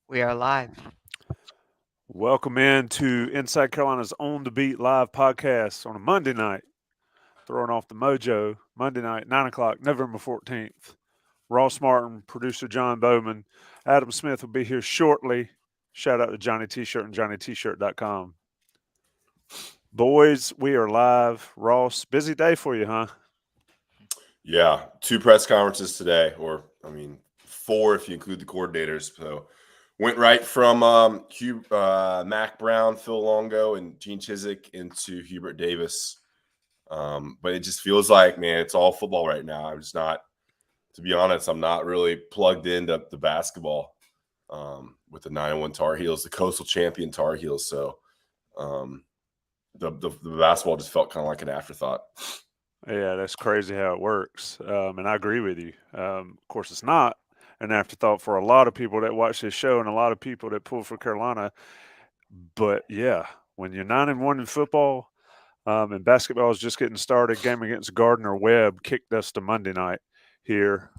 We are live. Welcome in to Inside Carolina's On the Beat live podcast on a Monday night, throwing off the mojo. Monday night, 9 o'clock, November 14th. Ross Martin, producer John Bauman, Adam Smith will be here shortly. Shout out to Johnny TShirt and JohnnyTShirt.com. Boys, we are live. Ross, busy day for you, huh? Yeah, two press conferences today, or four if you include the coordinators. So went right from Mac Brown, Phil Longo, and Gene Chizik into Hubert Davis. But it just feels like, man, it's all football right now. I'm just not, to be honest, I'm not really plugged into the basketball with the 9-1 Tar Heels, the Coastal Champion Tar Heels. So the basketball just felt kind of like an afterthought. Yeah, that's crazy how it works. And I agree with you. Of course, it's not an afterthought for a lot of people that watch this show and a lot of people that pull for Carolina. But yeah, when you're 9-1 in football, and basketball is just getting started. Game against Gardner Webb kicked us to Monday night here.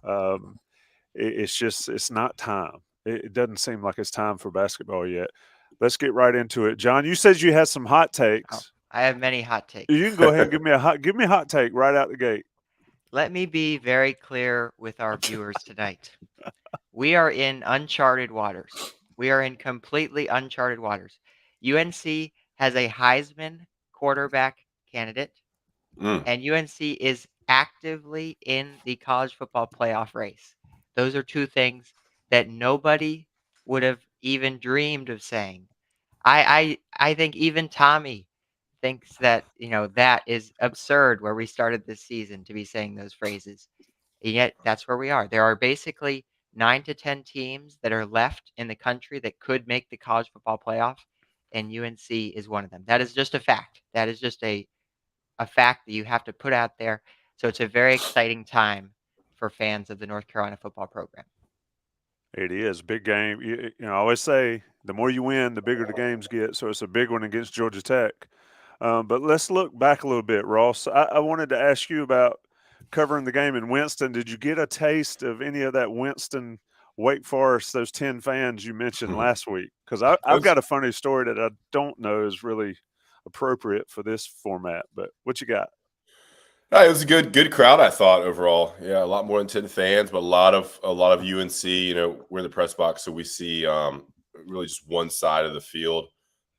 It's not time. It doesn't seem like it's time for basketball yet. Let's get right into it. John, you said you had some hot Oh, takes. I have many hot takes. You can go ahead and give me a hot take right out the gate. Let me be very clear with our viewers tonight. We are in uncharted waters. We are in completely uncharted waters. UNC has a Heisman quarterback candidate, and UNC is actively in the college football playoff race. Those are two things that nobody would have even dreamed of saying. I think even Tommy thinks that, that is absurd where we started this season to be saying those phrases. And yet that's where we are. There are basically 9 to 10 teams that are left in the country that could make the college football playoff, and UNC is one of them. That is just a fact. That is just a fact that you have to put out there. So it's a very exciting time for fans of the North Carolina football program. It is big game. I always say the more you win, the bigger the games get. So it's a big one against Georgia Tech. But let's look back a little bit, Ross. I wanted to ask you about covering the game in Winston. Did you get a taste of any of that Winston Wake Forest, those 10 fans you mentioned last week? Because I've got a funny story that I don't know is really appropriate for this format. But what you got? It was a good crowd, I thought, overall. Yeah, a lot more than 10 fans, but a lot of UNC. We're in the press box, so we see really just one side of the field.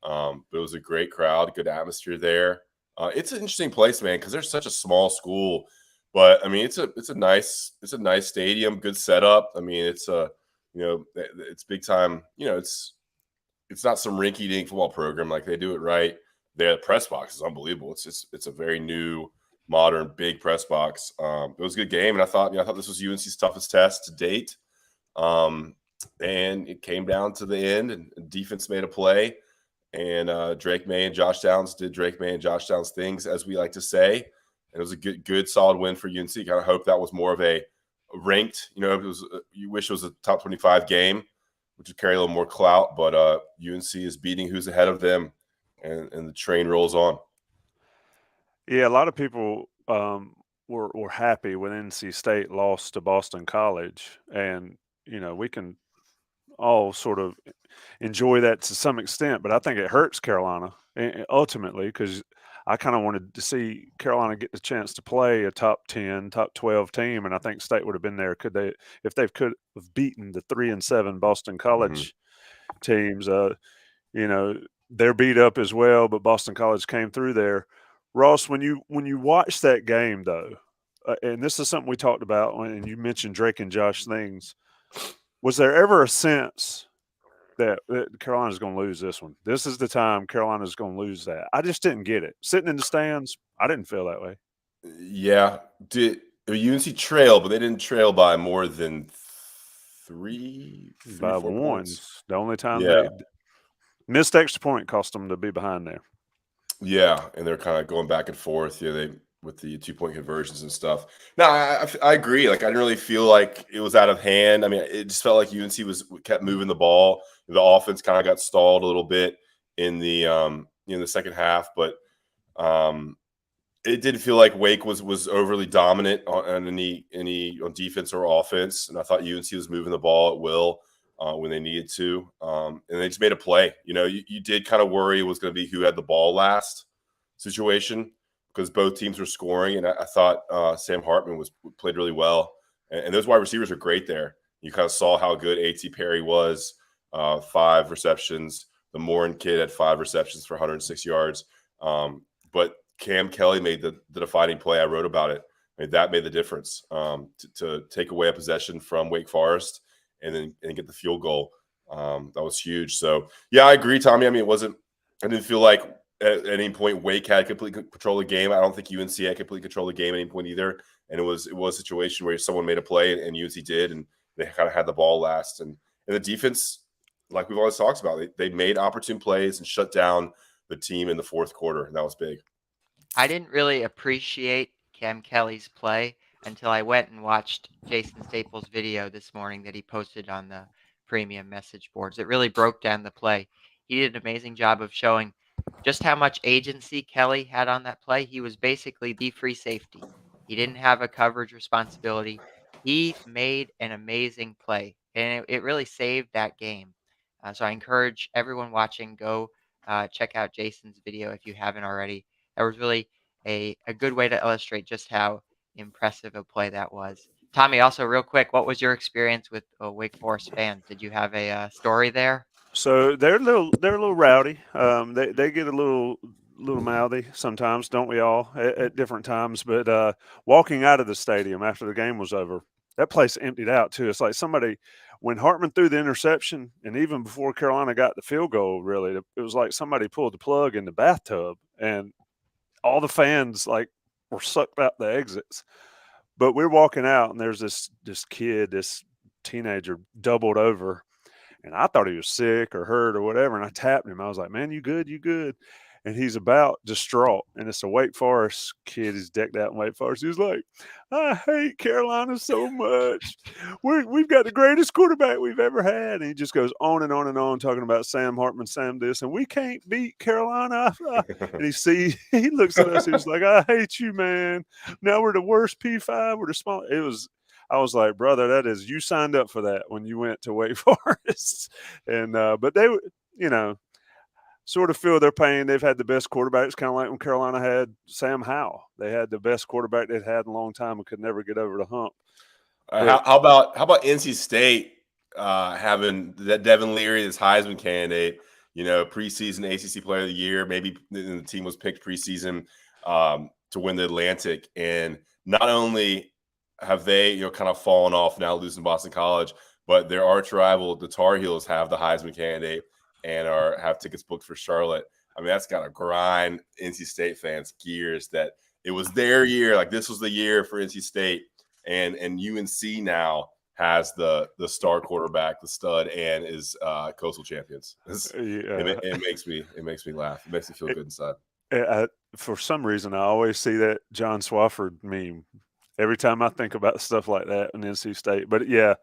But it was a great crowd, good atmosphere there. It's an interesting place, man, because they're such a small school. But I mean, it's a nice stadium, good setup. I mean, it's big time. It's not some rinky-dink football program. Like, they do it right. The press box is unbelievable. It's a very new, modern, big press box. It was a good game, and I thought this was UNC's toughest test to date. And it came down to the end, and defense made a play, and Drake May and Josh Downs did Drake May and Josh Downs things, as we like to say. And it was a good, solid win for UNC. Kind of hope that was more of a ranked. You wish it was a top 25 game, which would carry a little more clout. But UNC is beating who's ahead of them, and the train rolls on. Yeah, a lot of people were happy when NC State lost to Boston College, and we can all sort of enjoy that to some extent, but I think it hurts Carolina ultimately because I kind of wanted to see Carolina get the chance to play a top 10, top 12 team, and I think State would have been there if they could have beaten the 3-7 Boston College teams. They're beat up as well, but Boston College came through there. Ross, when you watch that game though, and this is something we talked about, and you mentioned Drake and Josh things. Was there ever a sense that Carolina's going to lose this one? This is the time Carolina's going to lose that. I just didn't get it. Sitting in the stands, I didn't feel that way. Yeah, UNC trail, but they didn't trail by more than three By 4 one. points. The only time Yeah, they missed extra point cost them to be behind there. yeah, and they're kind of going back and forth. They with the 2-point conversions and stuff. No, I agree. Like, I didn't really feel like it was out of hand. I mean, it just felt like UNC kept moving the ball. The offense kind of got stalled a little bit in the second half, but it didn't feel like Wake was overly dominant on any on defense or offense. And I thought UNC was moving the ball at will. when they needed to, and they just made a play. You did kind of worry it was going to be who had the ball last situation because both teams were scoring, and I thought Sam Hartman played really well, and those wide receivers are great there. You kind of saw how good A.T. Perry was, 5 receptions. The Morin kid had 5 receptions for 106 yards. But Cam Kelly made the defining play. I wrote about it. That made the difference to take away a possession from Wake Forest and get the field goal. That was huge. So, yeah, I agree, Tommy. I mean, I didn't feel like at any point Wake had complete control of the game. I don't think UNC had complete control of the game at any point either. And it was a situation where someone made a play and UNC did, and they kind of had the ball last. And the defense, like we've always talked about, they made opportune plays and shut down the team in the fourth quarter, and that was big. I didn't really appreciate Cam Kelly's play until I went and watched Jason Staples' video this morning that he posted on the premium message boards. It really broke down the play. He did an amazing job of showing just how much agency Kelly had on that play. He was basically the free safety. He didn't have a coverage responsibility. He made an amazing play, and it really saved that game. So I encourage everyone watching, go check out Jason's video if you haven't already. That was really a good way to illustrate just how impressive a play that was. Tommy, also real quick, what was your experience with Wake Forest fans? Did you have a story there? So they're a little rowdy. They get a little mouthy sometimes, don't we all, at different times? But walking out of the stadium after the game was over, that place emptied out too. It's like when Hartman threw the interception, and even before Carolina got the field goal, really, it was like somebody pulled the plug in the bathtub, and all the fans were sucked out the exits. But we're walking out, and there's this kid, this teenager, doubled over. And I thought he was sick or hurt or whatever. And I tapped him. I was like, man, you good? You good? And he's about distraught. And it's a Wake Forest kid. He's decked out in Wake Forest. He's like, I hate Carolina so much. We've got the greatest quarterback we've ever had. And he just goes on and on and on talking about Sam Hartman, Sam this. And we can't beat Carolina. And he looks at us. He's like, I hate you, man. Now we're the worst P5. We're the small. I was like, brother, you signed up for that when you went to Wake Forest. And but they, sort of feel their pain. They've had the best quarterback. It's kind of like when Carolina had Sam Howell. They had the best quarterback they'd had in a long time and could never get over the hump. How about NC State having that Devin Leary, this Heisman candidate, preseason ACC Player of the Year, maybe the team was picked preseason to win the Atlantic, and not only have they, kind of fallen off now, losing Boston College, but their arch rival, the Tar Heels, have the Heisman candidate and have tickets booked for Charlotte. I mean, that's got to grind NC State fans' gears that it was their year. Like, this was the year for NC State, and UNC now has the star quarterback, the stud, and is coastal champions. It makes me laugh. It makes me feel good inside. For some reason, I always see that John Swafford meme every time I think about stuff like that in NC State. But yeah,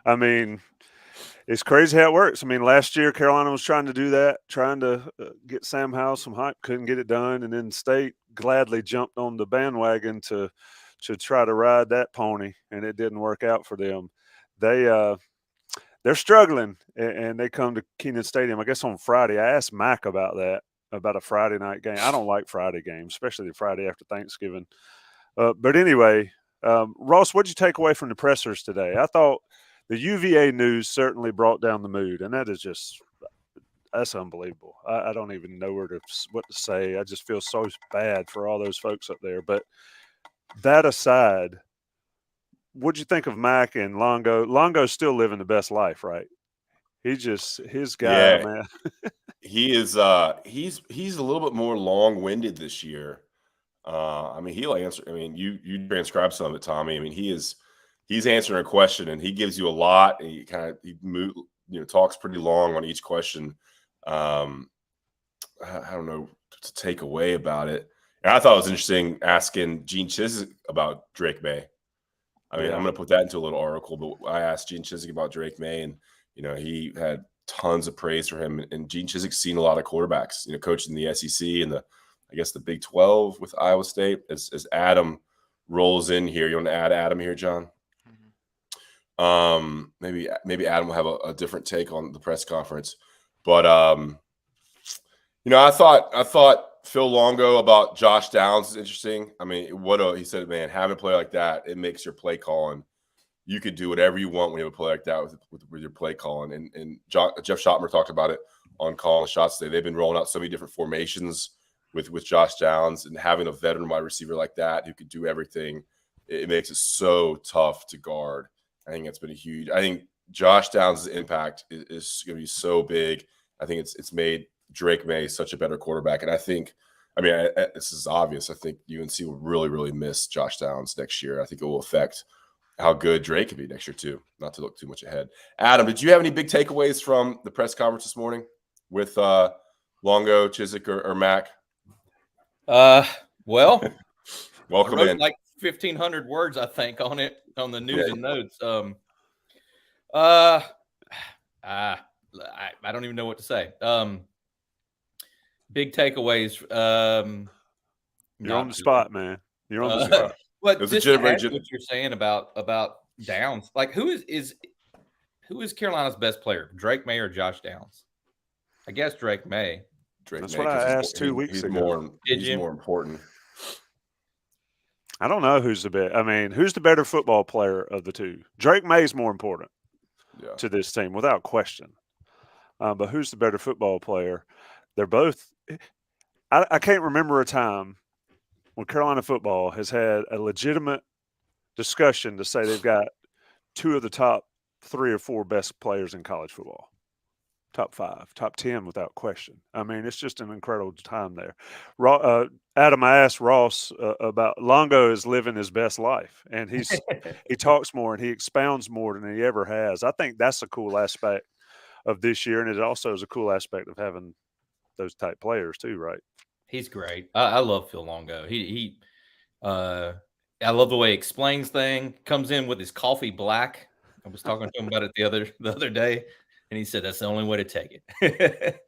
I mean, it's crazy how it works. I mean, last year Carolina was trying to do that, trying to get Sam Howell some hype, couldn't get it done, and then State gladly jumped on the bandwagon to try to ride that pony, and it didn't work out for them. They're struggling, and they come to Kenan Stadium, I guess, on Friday. I asked Mac about that, about a Friday night game. I don't like Friday games, especially the Friday after Thanksgiving. But anyway, Ross, what did you take away from the pressers today? I thought the UVA news certainly brought down the mood, and that's unbelievable. I don't even know what to say. I just feel so bad for all those folks up there. But that aside, what'd you think of Mac and Longo? Longo's still living the best life, right? His guy, yeah. Man. He is. He's a little bit more long-winded this year. I mean, he'll answer. I mean, you transcribe some of it, Tommy. I mean, he's answering a question, and he gives you a lot. And he talks pretty long on each question. I don't know what to take away about it. And I thought it was interesting asking Gene Chizik about Drake May. I mean, I'm going to put that into a little article, but I asked Gene Chizik about Drake May, and he had tons of praise for him. And Gene Chizik's seen a lot of quarterbacks, coaching the SEC and the Big 12 with Iowa State. As Adam rolls in here, you want to add Adam here, John? Maybe Adam will have a different take on the press conference, but I thought Phil Longo about Josh Downs is interesting. I mean, he said, man, having a play like that, it makes your play calling. You could do whatever you want when you have a play like that with your play calling. And Jeff Schottmer talked about it on Calling Shots today. They've been rolling out so many different formations with Josh Downs, and having a veteran wide receiver like that who could do everything, it makes it so tough to guard. I think that's been a huge. I think Josh Downs' impact is going to be so big. I think it's made Drake May such a better quarterback, and I think, this is obvious. I think UNC will really, really miss Josh Downs next year. I think it will affect how good Drake could be next year too. Not to look too much ahead. Adam, did you have any big takeaways from the press conference this morning with Longo, Chizik, or Mac? Well, welcome I wrote in. like 1,500 words, I think, on it on the news and notes. I don't even know what to say. Big takeaways. You're on the spot, man. You're on the spot. But just to add to what you're saying about Downs, like who is Carolina's best player, Drake May or Josh Downs? I guess Drake May. That's what I asked 2 weeks ago. He's more important. I don't know who's the best. I mean, who's the better football player of the two? Drake May's more important to this team, without question. But who's the better football player? They're both. I can't remember a time when Carolina football has had a legitimate discussion to say they've got two of the top 3 or 4 best players in college football. Top 5, top 10 without question. I mean, it's just an incredible time there. Adam, I asked Ross about Longo is living his best life, and he talks more and he expounds more than he ever has. I think that's a cool aspect of this year, and it also is a cool aspect of having those type players too, right? He's great. I love Phil Longo. I love the way he explains things. Comes in with his coffee black. I was talking to him about it the other day. And he said, that's the only way to take it.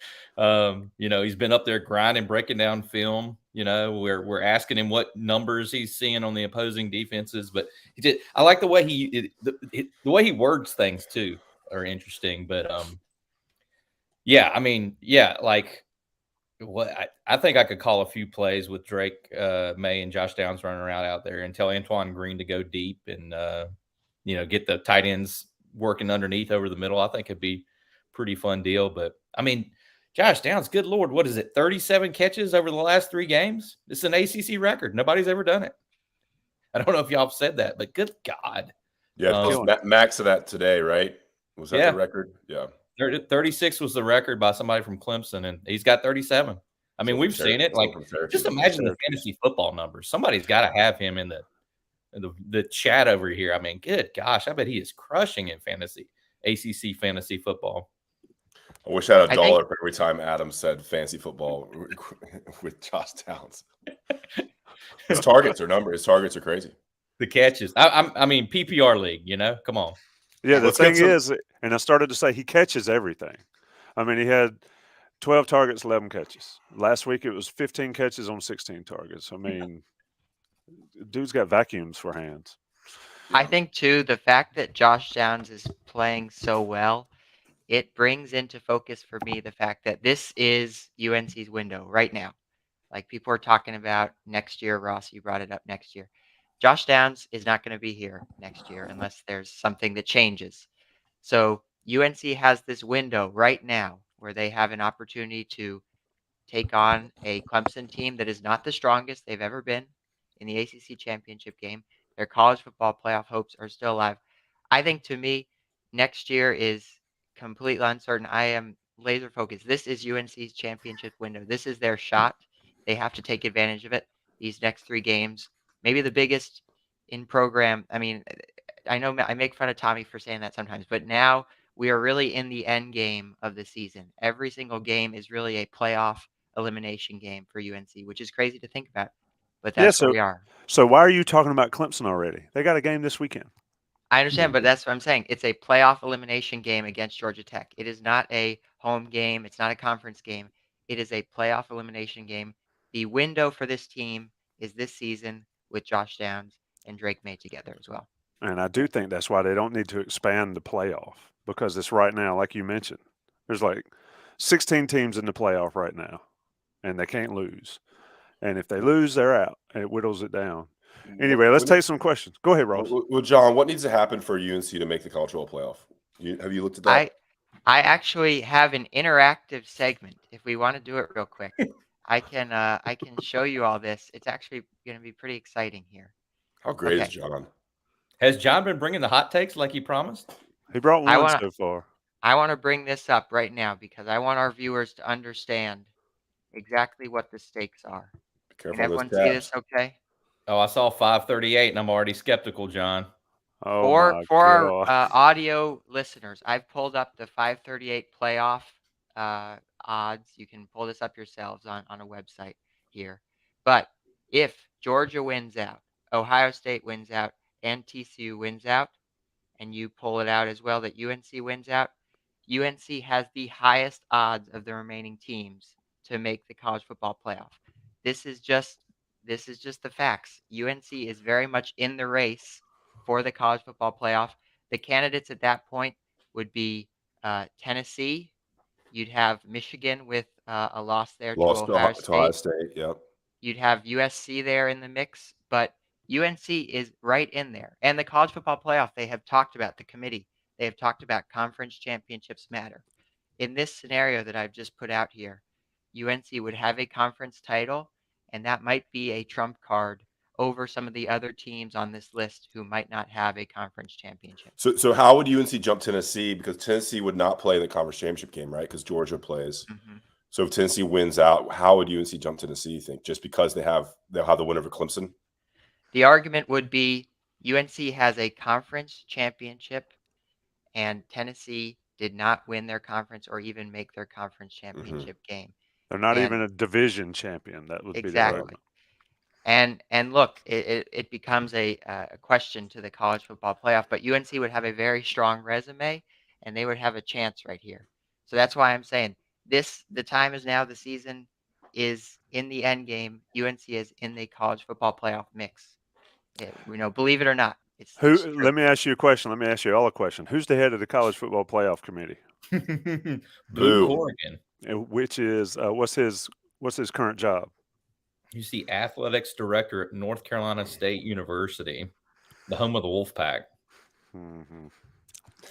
He's been up there grinding, breaking down film. We're asking him what numbers he's seeing on the opposing defenses. But I like the way the way he words things too are interesting. But I think I could call a few plays with Drake May and Josh Downs running around out there and tell Antoine Green to go deep and get the tight ends working underneath over the middle. I think it'd be pretty fun deal. But I mean, Josh Downs, good Lord, what is it? 37 catches over the last 3 games. It's an ACC record. Nobody's ever done it. I don't know if y'all have said that, but good God. Yeah, max of that today, right? Was that the record? Yeah. 36 was the record by somebody from Clemson, and he's got 37. I mean, we've seen it. Like, just imagine the fantasy football numbers. Somebody's got to have him in the chat over here. I mean, good gosh, I bet he is crushing in fantasy, ACC fantasy football. I wish I had $1 for every time Adam said fantasy football with Josh Downs. His targets are crazy. The catches. I mean, PPR league, come on. Yeah, the thing is, and I started to say he catches everything. I mean, he had 12 targets, 11 catches. Last week it was 15 catches on 16 targets. I mean, dude's got vacuums for hands. I think, too, the fact that Josh Downs is playing so well, it brings into focus for me the fact that this is UNC's window right now. Like, people are talking about next year. Ross, you brought it up, next year. Josh Downs is not going to be here next year unless there's something that changes. So UNC has this window right now where they have an opportunity to take on a Clemson team that is not the strongest they've ever been in the ACC championship game. Their college football playoff hopes are still alive. I think, to me, next year is completely uncertain. I am laser focused. This is UNC's championship window. This is their shot. They have to take advantage of it. These next 3 games, maybe the biggest in program. I mean, I know I make fun of Tommy for saying that sometimes, but now we are really in the end game of the season. Every single game is really a playoff elimination game for UNC, which is crazy to think about, but that's where we are. So why are you talking about Clemson already? They got a game this weekend. I understand, but that's what I'm saying. It's a playoff elimination game against Georgia Tech. It is not a home game. It's not a conference game. It is a playoff elimination game. The window for this team is this season with Josh Downs and Drake May together as well. And I do think that's why they don't need to expand the playoff, because it's right now, like you mentioned, there's like 16 teams in the playoff right now, and they can't lose. And if they lose, they're out, and it whittles it down. Anyway, let's take some questions. Go ahead, Ross. Well, John, what needs to happen for UNC to make the college football playoff? Have you looked at that? I actually have an interactive segment. If we want to do it real quick, I can show you all this. It's actually going to be pretty exciting here. How great is Okay. John? Has John been bringing the hot takes like he promised? He brought I one wanna- so far. I want to bring this up right now because I want our viewers to understand exactly what the stakes are. Be careful Can of those everyone see tabs. this okay? Oh, I saw 538, and I'm already skeptical, John. Oh my For our God. audio listeners, I've pulled up the 538 playoff odds. You can pull this up yourselves on a website here. But if Georgia wins out, Ohio State wins out, and TCU wins out, and you pull it out as well that UNC wins out, UNC has the highest odds of the remaining teams to make the college football playoff. This is just the facts. UNC is very much in the race for the college football playoff. The candidates at that point would be Tennessee. You'd have Michigan with a loss there Lost to Ohio to Ohio State. State. Yep. You'd have USC there in the mix, but UNC is right in there. And the college football playoff, they have talked about the committee. They have talked about conference championships matter. In this scenario that I've just put out here, UNC would have a conference title, and that might be a trump card over some of the other teams on this list who might not have a conference championship. So how would UNC jump Tennessee? Because Tennessee would not play the conference championship game, right? Because Georgia plays. Mm-hmm. So if Tennessee wins out, how would UNC jump Tennessee, you think? Just because they'll have the win over Clemson? The argument would be UNC has a conference championship, and Tennessee did not win their conference or even make their conference championship game. They're not even a division champion. That would be the argument. And look, it becomes a question to the college football playoff, but UNC would have a very strong resume, and they would have a chance right here. So that's why I'm saying the time is now. The season is in the end game. UNC is in the college football playoff mix. Believe it or not. It's Let me ask you a question. Let me ask you all a question. Who's the head of the college football playoff committee? Blue Corrigan. Which is what's his current job? He's the athletics director at North Carolina State University, the home of the Wolfpack. Mm-hmm.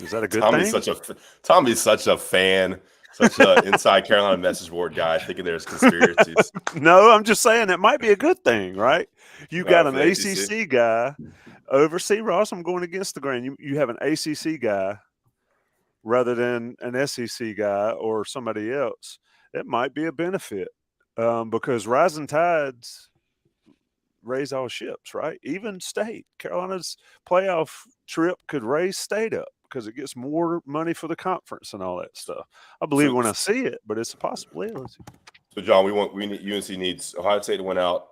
Is that a good Tommy's thing? Tommy's such a fan, such an inside Carolina message board guy, thinking there's conspiracies. No, I'm just saying it might be a good thing, right? You got an ACC guy over. See, Ross, I'm going against the grain. You have an ACC guy rather than an SEC guy or somebody else. It might be a benefit because rising tides raise all ships, right? Even state. Carolina's playoff trip could raise state up because it gets more money for the conference and all that stuff. I believe when I see it, but it's a possibility. So, John, UNC needs Ohio State to win out,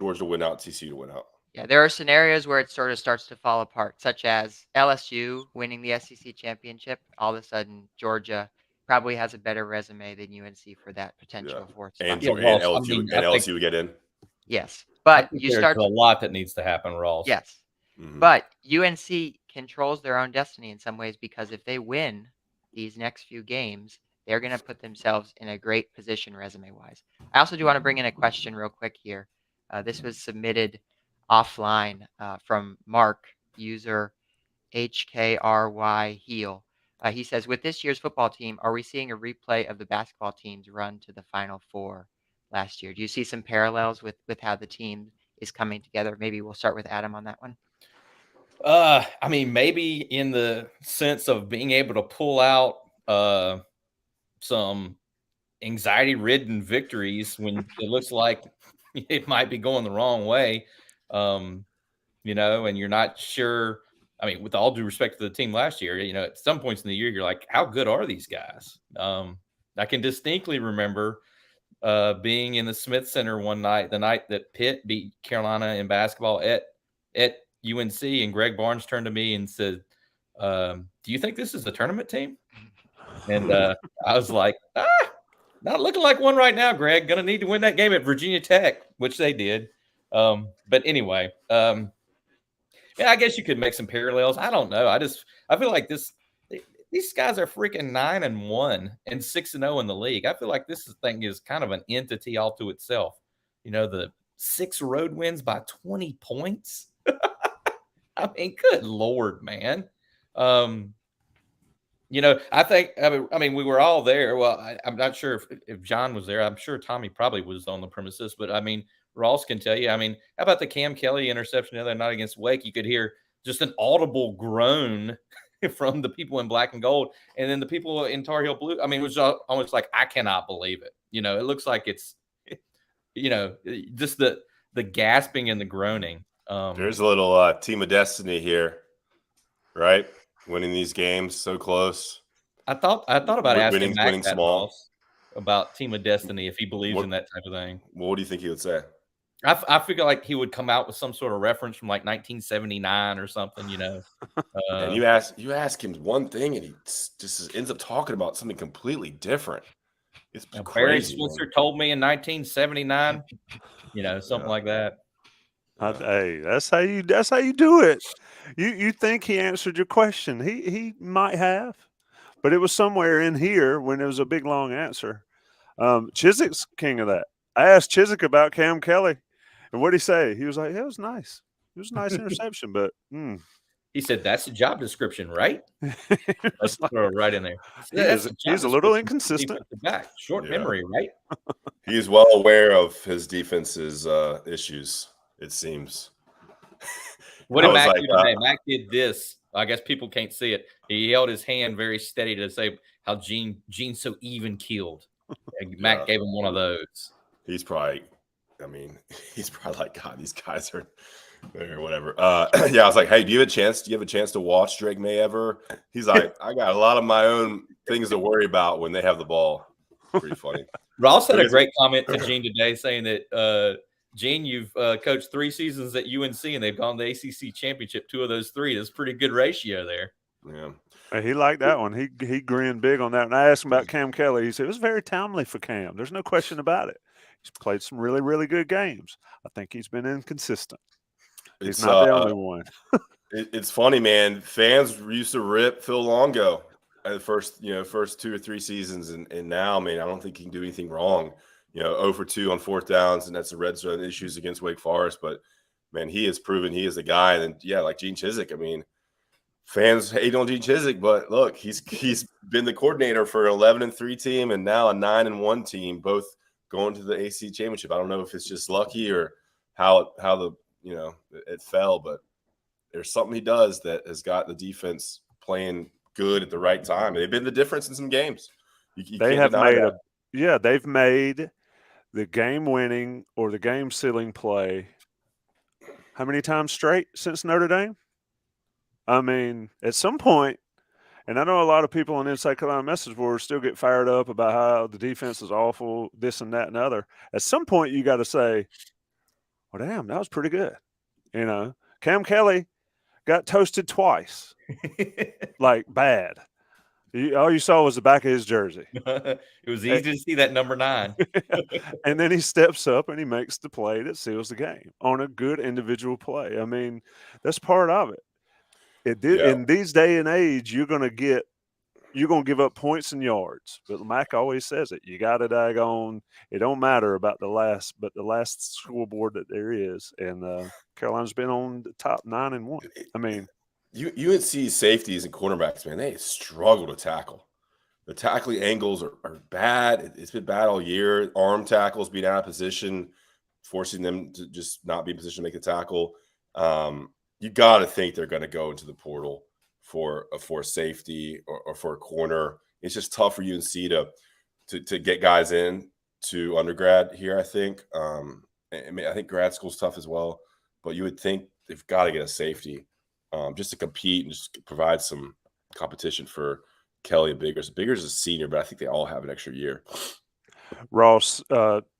Georgia to win out, TCU to win out. Yeah, there are scenarios where it sort of starts to fall apart, such as LSU winning the SEC championship. All of a sudden, Georgia probably has a better resume than UNC for that potential fourth spot. And LSU would get in. Yes, but you start a lot that needs to happen, Ross. Yes, but UNC controls their own destiny in some ways because if they win these next few games, they're going to put themselves in a great position resume-wise. I also do want to bring in a question real quick here. This was submitted offline from Mark, user HKRY Heel. He says, with this year's football team, are we seeing a replay of the basketball team's run to the Final Four last year? Do you see some parallels with how the team is coming together? Maybe we'll start with Adam on that one. I mean, maybe in the sense of being able to pull out some anxiety-ridden victories when it looks like it might be going the wrong way, and you're not sure. I mean, with all due respect to the team last year, at some points in the year, you're like, how good are these guys? I can distinctly remember being in the Smith Center one night, the night that Pitt beat Carolina in basketball at UNC, and Greg Barnes turned to me and said, do you think this is a tournament team? And I was like, not looking like one right now, Greg. Going to need to win that game at Virginia Tech, which they did. But anyway, Yeah, I guess you could make some parallels. I don't know. I feel like these guys are freaking 9-1 and 6-0 in the league. I feel like this thing is kind of an entity all to itself. The 6 road wins by 20 points. I mean, good Lord, man. I mean, we were all there. Well, I'm not sure if John was there. I'm sure Tommy probably was on the premises, but I mean, Ross can tell you. I mean, how about the Cam Kelly interception the other night against Wake? You could hear just an audible groan from the people in black and gold, and then the people in Tar Heel blue. I mean, it was almost like, I cannot believe it. It looks like it's, just the gasping and the groaning. There's a little team of destiny here, right? Winning these games so close. I thought about asking Mac winning that, small. Ross, about team of destiny, if he believes in that type of thing. What do you think he would say? I figure like he would come out with some sort of reference from like 1979 or something, And you ask him one thing, and he just ends up talking about something completely different. It's crazy. Barry Switzer told me in 1979, something like that. Hey, that's how you do it. You think he answered your question? He might have, but it was somewhere in here when it was a big long answer. Chiswick's king of that. I asked Chiswick about Cam Kelly, and what did he say? He was like, "Yeah, it was nice. It was a nice interception, but." He said, "That's the job description, right?" Let's throw it right in there. He's a little inconsistent. Back. Short memory, right? He's well aware of his defense's issues, it seems. What did Mac do today? Mac did this. I guess people can't see it. He held his hand very steady to say how Gene's so even keeled. Mac gave him one of those. He's probably like, God, these guys are or whatever. I was like, hey, do you have a chance to watch Drake May ever? He's like, I got a lot of my own things to worry about when they have the ball. Pretty funny. Ross had a great comment to Gene today saying that, Gene, you've coached 3 seasons at UNC and they've gone to the ACC championship 2 of those 3. That's a pretty good ratio there. Yeah. He liked that one. He grinned big on that. And I asked him about Cam Kelly. He said it was very timely for Cam. There's no question about it. He's played some really, really good games. I think he's been inconsistent. He's not the only one. It's funny, man. Fans used to rip Phil Longo at the first 2 or 3 seasons, and now, man, I don't think he can do anything wrong. 0 for 2 on 4th downs, and that's the red zone issues against Wake Forest. But man, he has proven he is a guy. And like Gene Chiswick. I mean, fans hate on Gene Chiswick, but look, he's been the coordinator for an 11-3 team and now a 9-1 team, both going to the ACC championship. I don't know if it's just lucky or how the it fell, but there's something he does that has got the defense playing good at the right time. They've been the difference in some games. They've made the game-winning or the game-sealing play how many times straight since Notre Dame? I mean, at some point, and I know a lot of people on the Inside Carolina message board still get fired up about how the defense is awful, this and that and other. At some point, you got to say, well, damn, that was pretty good. Cam Kelly got toasted twice, like bad. All you saw was the back of his jersey. It was easy to see that number 9. And then he steps up and he makes the play that seals the game on a good individual play. I mean, that's part of it. In these day and age, you're going to give up points and yards. But Mac always says it. You got to daggone. It don't matter about the last scoreboard that there is. And Carolina's been on the top 9-1. I mean, UNC safeties and cornerbacks, man, they struggle to tackle. The tackling angles are bad. It's been bad all year. Arm tackles being out of position, forcing them to just not be in position to make a tackle. You got to think they're going to go into the portal for safety or for a corner. It's just tough for UNC to get guys in to undergrad here, I think. I think grad school's tough as well, but you would think they've got to get a safety just to compete and just provide some competition for Kelly and Biggers. Biggers is a senior, but I think they all have an extra year. Ross,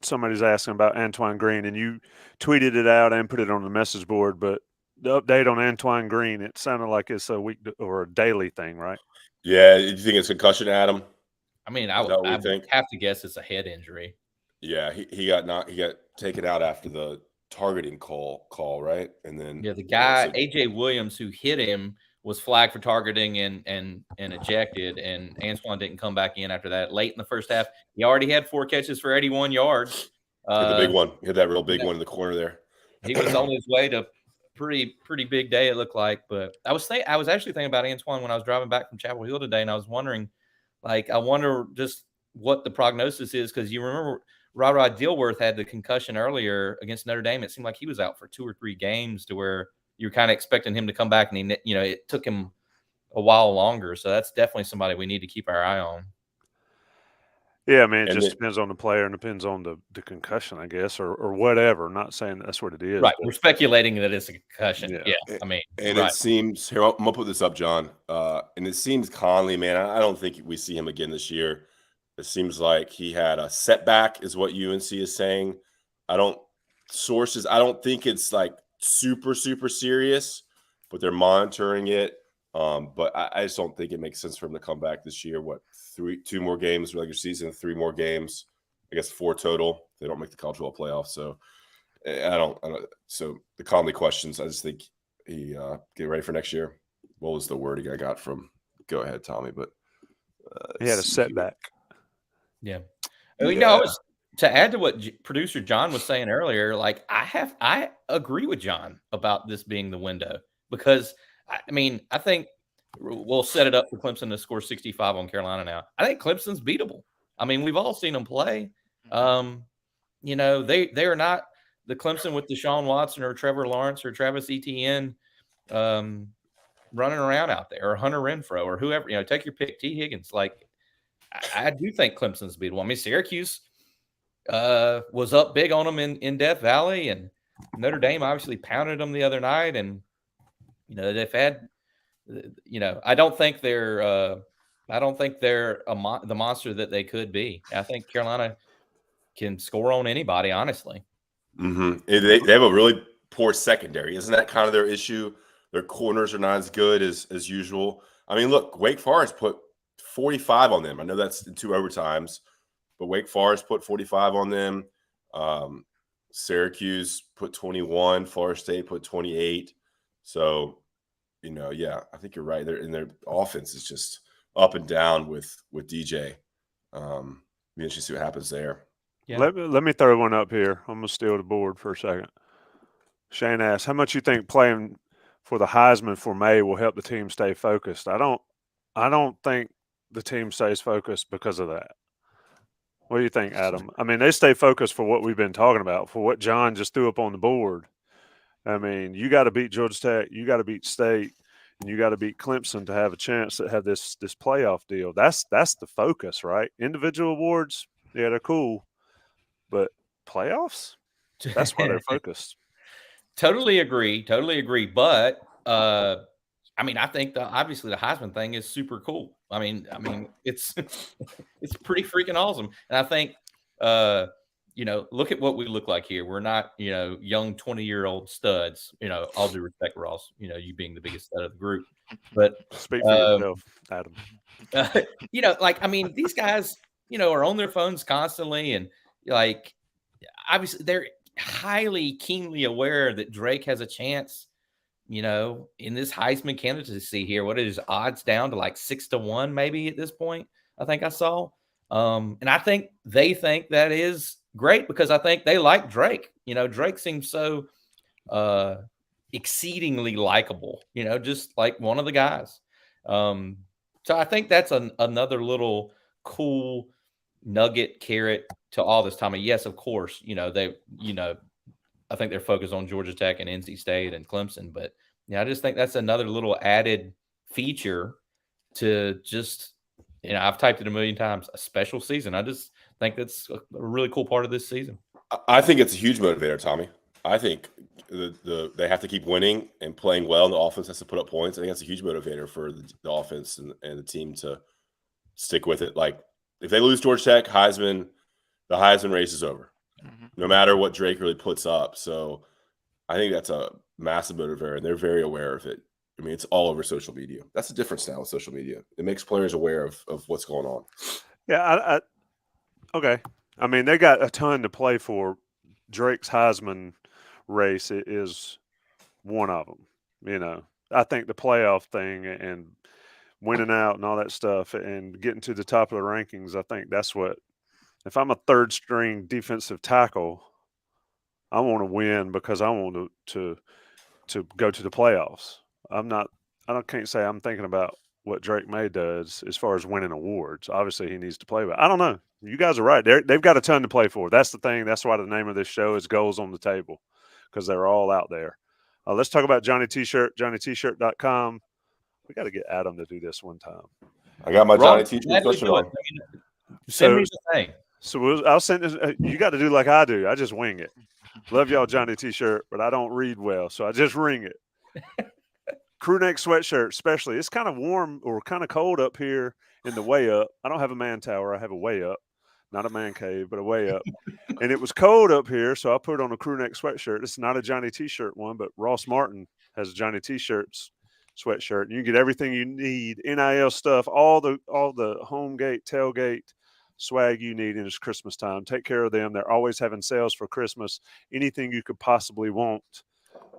somebody's asking about Antoine Green, and you tweeted it out and put it on the message board, but the update on Antoine Green, it sounded like it's a week or a daily thing, right? Yeah. Do you think it's concussion, Adam? I mean, I would have to guess it's a head injury. Yeah, he got taken out after the targeting call, right? And then the guy AJ Williams who hit him was flagged for targeting and ejected, and Antoine didn't come back in after that. Late in the first half, he already had 4 catches for 81 yards. the big one. He had that real big one in the corner there. He was on his way to pretty big day, it looked like. But I was actually thinking about Antoine when I was driving back from Chapel Hill today, and I was wondering, like, I wonder just what the prognosis is, because you remember Rod Dilworth had the concussion earlier against Notre Dame. It seemed like he was out for 2 or 3 games, to where you're kind of expecting him to come back, and it took him a while longer. So that's definitely somebody we need to keep our eye on. Yeah, I mean, it just depends on the player and depends on the concussion, I guess, or whatever. I'm not saying that's what it is. Right. We're speculating that it's a concussion. Yeah. I mean, and it seems here, I'm gonna put this up, John. And it seems Conley, man, I don't think we see him again this year. It seems like he had a setback, is what UNC is saying. I don't think it's like super serious, but they're monitoring it. But I just don't think it makes sense for him to come back this year. What, 2 more games regular season, 3 more games, I guess 4 total. They don't make the college football playoff, so I don't. So the Conley questions, I just think he get ready for next year. What was the wording I got from? Go ahead, Tommy. But he had a setback. Yeah. To add to what producer John was saying earlier, like I agree with John about this being the window, because I mean, I think we'll set it up for Clemson to score 65 on Carolina now. I think Clemson's beatable. I mean, we've all seen them play. They are not the Clemson with Deshaun Watson or Trevor Lawrence or Travis Etienne running around out there, or Hunter Renfrow or whoever. Take your pick. T. Higgins. Like, I do think Clemson's beatable. I mean, Syracuse was up big on them in Death Valley, and Notre Dame obviously pounded them the other night, and they've had. I don't think they're the monster that they could be. I think Carolina can score on anybody, honestly. Mm-hmm. They have a really poor secondary. Isn't that kind of their issue? Their corners are not as good as usual. I mean, look, Wake Forest put 45 on them. I know that's in 2 overtimes, but Wake Forest put 45 on them. Syracuse put 21. Florida State put 28. So, I think you're right. Their offense is just up and down with DJ. Be interesting to see what happens there. Yeah. Let me throw one up here. I'm gonna steal the board for a second. Shane asks, how much you think playing for the Heisman for May will help the team stay focused? I don't think the team stays focused because of that. What do you think, Adam? I mean, they stay focused for what we've been talking about, for what John just threw up on the board. I mean, you got to beat Georgia Tech, you got to beat State, and you got to beat Clemson to have a chance to have this playoff deal. That's the focus, right? Individual awards, yeah, they're cool, but playoffs, that's why they're focused. Totally agree. But I mean, I think obviously the Heisman thing is super cool. I mean, it's it's pretty freaking awesome. And I think look at what we look like here. We're not, young 20-year-old studs, all due respect, Ross, you being the biggest stud of the group. But speak for yourself, Adam. I mean, these guys, are on their phones constantly, and like, obviously they're highly keenly aware that Drake has a chance, in this Heisman candidacy here. What is odds down to like 6-1 maybe at this point? I think I saw. And I think they think that is great, because I think they like Drake. Drake seems so exceedingly likable, just like one of the guys. So I think that's another little cool nugget carrot to all this, Tommy. Yes, of course, I think they're focused on Georgia Tech and NC State and Clemson, but I just think that's another little added feature to just, I've typed it a million times, a special season. I just think that's a really cool part of this season. I think it's a huge motivator, Tommy. I think they have to keep winning and playing well, and the offense has to put up points. I think that's a huge motivator for the offense and the team to stick with it. Like, if they lose Georgia Tech, the Heisman race is over, no matter what Drake really puts up. So I think that's a massive motivator, and they're very aware of it. I mean, it's all over social media. That's the difference now with social media. It makes players aware of what's going on. Yeah, okay. I mean, they got a ton to play for. Drake's Heisman race is one of them. You know, I think the playoff thing and winning out and all that stuff and getting to the top of the rankings, I think that's what. If I'm a third string defensive tackle, I want to win because I want to go to the playoffs. Can't say I'm thinking about what Drake May does as far as winning awards. Obviously, he needs to play, but I don't know. You guys are right. They've got a ton to play for. That's the thing. That's why the name of this show is Goals on the Table, because they're all out there. Let's talk about Johnny TShirt, JohnnyTShirt.com. We got to get Adam to do this one time. I got my Johnny T-shirt Gladly sweatshirt do it. on. Send me the thing. So I'll send this. You got to do like I do. I just wing it. Love y'all, Johnny T-shirt, but I don't read well, so I just ring it. Crew neck sweatshirt, especially. It's kind of warm or kind of cold up here in the way up. I don't have a man tower. I have a way up, not a man cave, but a way up. And it was cold up here, so I put on a crew neck sweatshirt. It's not a Johnny T-shirt one, but Ross Martin has a Johnny T-shirts sweatshirt, and you get everything you need, NIL stuff, all the home gate, tailgate swag you need, and it's Christmas time. Take care of them. They're always having sales for Christmas. Anything you could possibly want,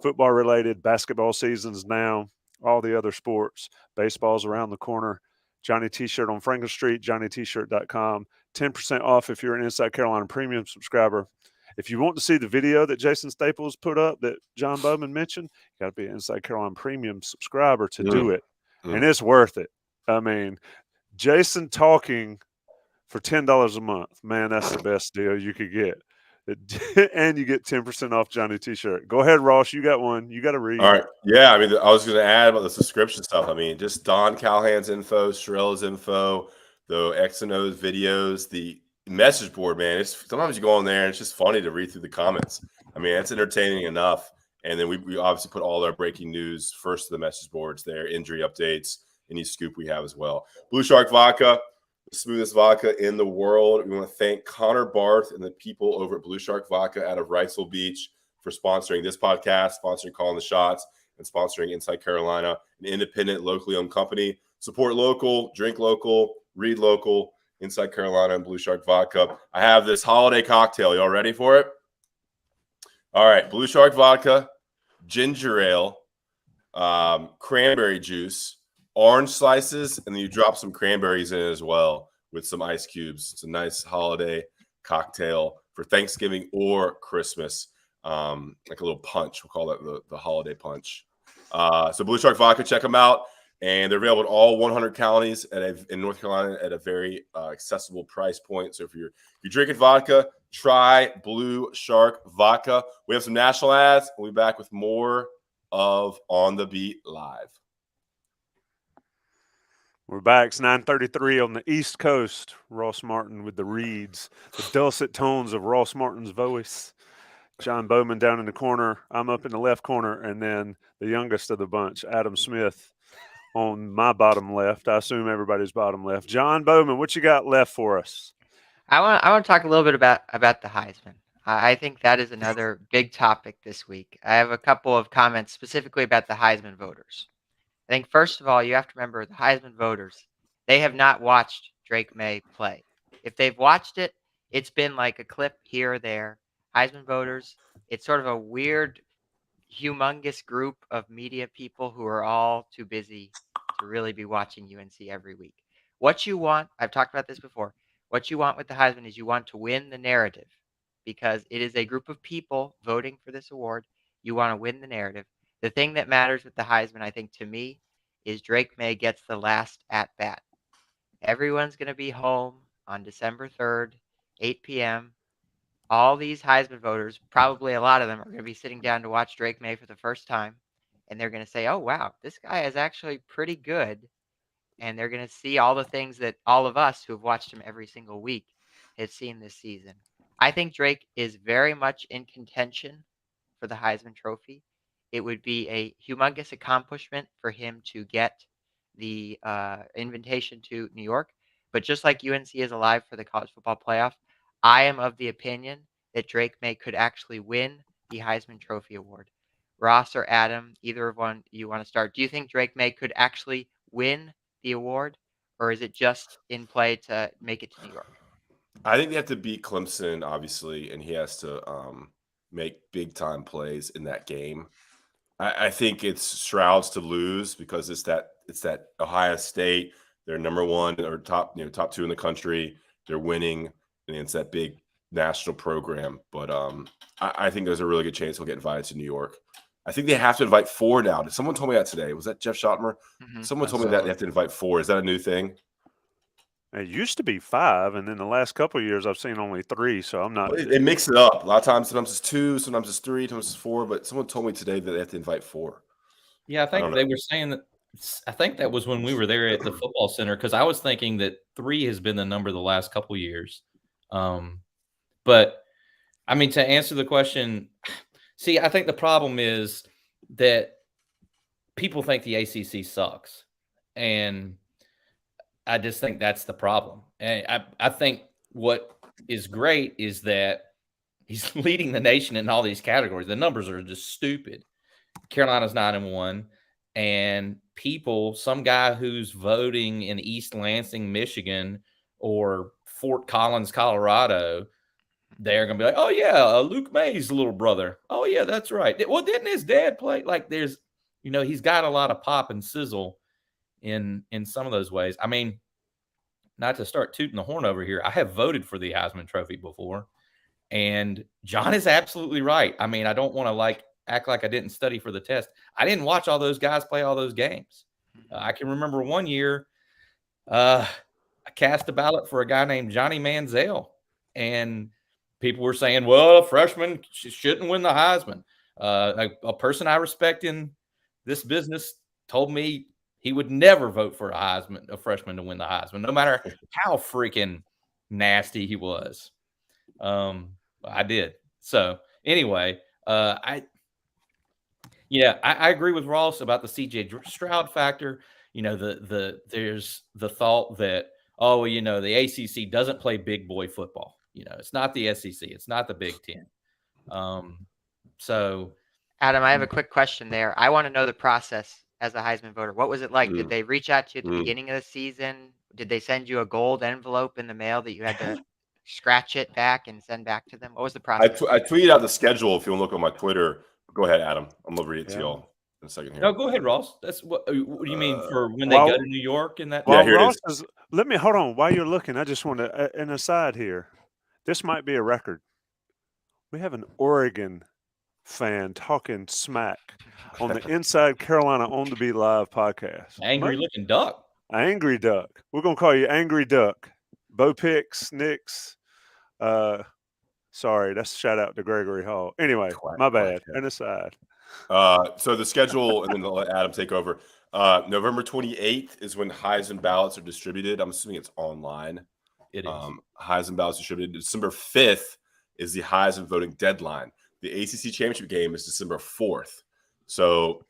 football related, basketball seasons now, all the other sports, baseball's around the corner. Johnny T-shirt on Franklin Street, JohnnyTShirt.com. 10% off if you're an Inside Carolina premium subscriber. If you want to see the video that Jason Staples put up that John Bauman mentioned, you got to be an Inside Carolina premium subscriber to do it. And it's worth it. I mean, Jason talking for $10 a month, man, that's the best deal you could get. And you get 10% off Johnny T-shirt. Go ahead, Ross. You got one. You got to read. All right. Yeah. I mean, I was going to add about the subscription stuff. I mean, just Don Callahan's info, Sherel's info, the X and O's videos, the message board, man. It's sometimes you go on there and it's just funny to read through the comments. I mean, it's entertaining enough. And then we obviously put all our breaking news first to the message boards there, injury updates, any scoop we have as well. Blue Shark Vodka, the smoothest vodka in the world. We want to thank Connor Barth and the people over at Blue Shark Vodka out of Wrightsville Beach for sponsoring this podcast, sponsoring Calling the Shots, and sponsoring Inside Carolina, an independent, locally owned company. Support local, drink local, read local, Inside Carolina and Blue Shark Vodka. I have this holiday cocktail. Y'all ready for it? All right. Blue Shark Vodka, ginger ale, cranberry juice, orange slices, and then you drop some cranberries in as well with some ice cubes. It's a nice holiday cocktail for Thanksgiving or Christmas, like a little punch. We'll call that the holiday punch. So Blue Shark Vodka, check them out. And they're available in all 100 counties in North Carolina at a very accessible price point. So if you're drinking vodka, try Blue Shark Vodka. We have some national ads. We'll be back with more of On the Beat Live. We're back. It's 9:33 on the East Coast. Ross Martin with the reads, the dulcet tones of Ross Martin's voice. John Bauman down in the corner. I'm up in the left corner, and then the youngest of the bunch, Adam Smith, on my bottom left. I assume everybody's bottom left. John Bauman, what you got left for us? I want to talk a little bit about the Heisman. I think that is another big topic this week. I have a couple of comments specifically about the Heisman voters. I think first of all, you have to remember the Heisman voters, they have not watched Drake May play. If they've watched it, it's been like a clip here or there. Heisman voters, it's sort of a weird, humongous group of media people who are all too busy to really be watching UNC every week. What you want, I've talked about this before, what you want with the Heisman is you want to win the narrative because it is a group of people voting for this award. You want to win the narrative. The thing that matters with the Heisman, I think, to me, is Drake May gets the last at bat. Everyone's going to be home on December 3rd, 8 p.m. All these Heisman voters, probably a lot of them, are going to be sitting down to watch Drake May for the first time. And they're going to say, oh, wow, this guy is actually pretty good. And they're going to see all the things that all of us who have watched him every single week have seen this season. I think Drake is very much in contention for the Heisman Trophy. It would be a humongous accomplishment for him to get the invitation to New York. But just like UNC is alive for the college football playoff, I am of the opinion that Drake May could actually win the Heisman Trophy award. Ross or Adam, either of one you want to start. Do you think Drake May could actually win the award, or is it just in play to make it to New York? I think they have to beat Clemson, obviously, and he has to make big time plays in that game. I think it's Stroud's to lose because it's that Ohio State. They're number one or top 2 in the country. They're winning, and it's that big national program. But I think there's a really good chance he'll get invited to New York. I think they have to invite 4 now. Someone told me that today. Was that Jeff Schottmer? Someone told me that they have to invite 4. Is that a new thing? It used to be 5, and then the last couple of years I've seen only 3. So I'm not. They mix it up a lot of times. Sometimes it's 2, sometimes it's 3, sometimes it's 4. But someone told me today that they have to invite 4. Yeah, I think they were saying that. I think that was when we were there at the football center, because I was thinking that 3 has been the number the last couple of years. But I mean, to answer the question, see, I think the problem is that people think the ACC sucks, and I just think that's the problem. And I think what is great is that he's leading the nation in all these categories. The numbers are just stupid. Carolina's 9-1, and some guy who's voting in East Lansing, Michigan, or Fort Collins, Colorado, they're gonna be like, "Oh yeah, Luke May's little brother. Oh yeah, that's right. Well, didn't his dad play?" Like, there's, he's got a lot of pop and sizzle in some of those ways. I mean, not to start tooting the horn over here, I have voted for the Heisman Trophy before, and John is absolutely right. I mean, I don't want to act like I didn't study for the test. I didn't watch all those guys play all those games. I can remember one year, I cast a ballot for a guy named Johnny Manziel, and people were saying, "Well, a freshman shouldn't win the Heisman." A person I respect in this business told me he would never vote for a freshman to win the Heisman, no matter how freaking nasty he was. I did. So anyway, I agree with Ross about the CJ Stroud factor. There's the thought that, the ACC doesn't play big boy football. It's not the SEC. It's not the Big Ten. So, Adam, I have a quick question there. I want to know the process as a Heisman voter. What was it like? Did they reach out to you at the beginning of the season? Did they send you a gold envelope in the mail that you had to scratch it back and send back to them? What was the process? I tweeted out the schedule. If you want to look on my Twitter, go ahead, Adam. I'm gonna read it to y'all in a second here. No, go ahead, Ross. That's what do you mean for when they go to New York and that? Well, here Ross it is. Let me hold on while you're looking. I just want to an aside here. This might be a record. We have an Oregon fan talking smack on the Inside Carolina on the Beat Live podcast. Angry looking duck. Angry Duck. We're gonna call you Angry Duck. Bo Picks, Knicks. Sorry, that's a shout out to Gregory Hall. Anyway, my bad. An aside. So the schedule, and then I'll let Adam take over. November 28th is when Heisman ballots are distributed. I'm assuming it's online. It is. Heisman ballots distributed. December 5th is the Heisman voting deadline. The ACC championship game is December 4th. So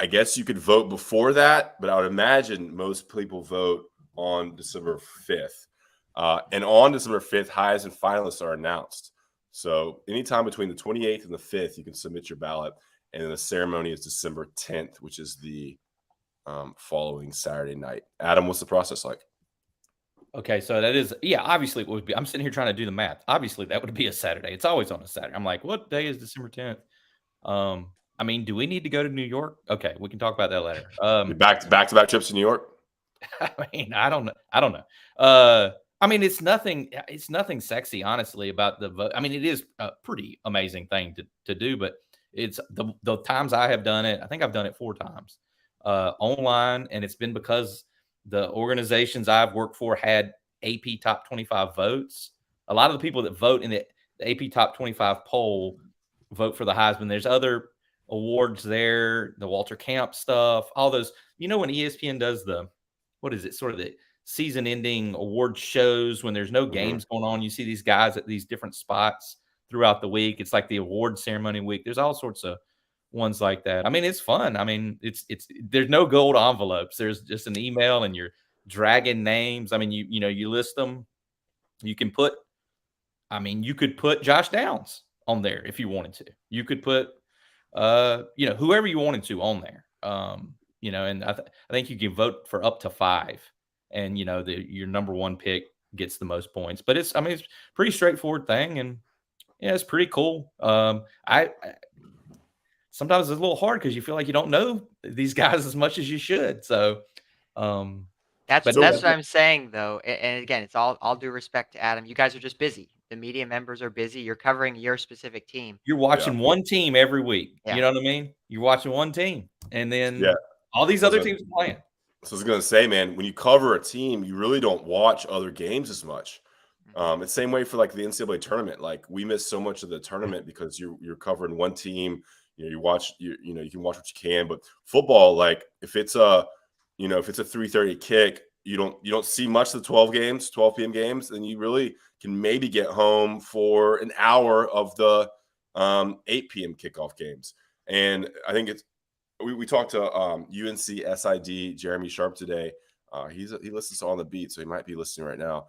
I guess you could vote before that, but I would imagine most people vote on December 5th. And on December 5th, Heisman finalists are announced. So anytime between the 28th and the 5th, you can submit your ballot. And then the ceremony is December 10th, which is the following Saturday night. Adam, what's the process like? Okay, so that is, obviously it would be. I'm sitting here trying to do the math. Obviously, that would be a Saturday. It's always on a Saturday. I'm like, what day is December 10th? I mean, do we need to go to New York? Okay, we can talk about that later. Back-to-back trips to New York? I mean, I don't know. I mean, it's nothing sexy, honestly, about the vote. I mean, it is a pretty amazing thing to do, but it's the times I have done it. I think I've done it 4 times online, and it's been because the organizations I've worked for had AP Top 25 votes. A lot of the people that vote in the AP Top 25 poll vote for the Heisman. There's other awards there, the Walter Camp stuff, all those. When ESPN does sort of the season-ending award shows when there's no games going on, you see these guys at these different spots throughout the week. It's like the award ceremony week. There's all sorts of ones like that. I mean, it's fun. I mean, there's no gold envelopes. There's just an email and you're dragging names. I mean, you list them. You can put, you could put Josh Downs on there if you wanted to. You could put, whoever you wanted to on there. And I think you can vote for up to 5, and your number 1 pick gets the most points. But it's a pretty straightforward thing, and Yeah, it's pretty cool. I sometimes it's a little hard because you feel like you don't know these guys as much as you should. So, That's but what I'm saying, though, and again, it's all due respect to Adam. You guys are just busy. The media members are busy. You're covering your specific team. you're watching one team every week. Yeah. You know what I mean? You're watching one team, and then Yeah. all these other teams are playing. So I was going to say, man, when you cover a team, you really don't watch other games as much. It's the same way for like the NCAA tournament. Like we miss so much of the tournament because you're covering one team. You watch you can watch what you can. But football, like if it's a 3:30 kick, you don't see much of the 12 p.m. games, then you really can maybe get home for an hour of the 8 p.m. kickoff games. And I think we talked to UNC SID Jeremy Sharp today. He listens to On the Beat, so he might be listening right now.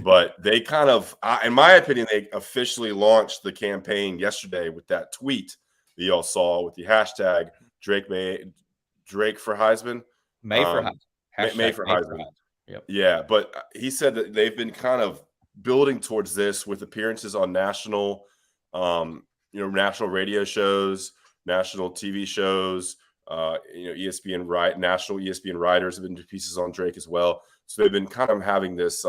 But they kind of, in my opinion, they officially launched the campaign yesterday with that tweet that y'all saw with the hashtag Drake for Heisman. May for Heisman. May for Heisman. Yep. Yeah, but he said that they've been kind of building towards this with appearances on national radio shows, national TV shows. National ESPN writers have been doing pieces on Drake as well. So they've been kind of having this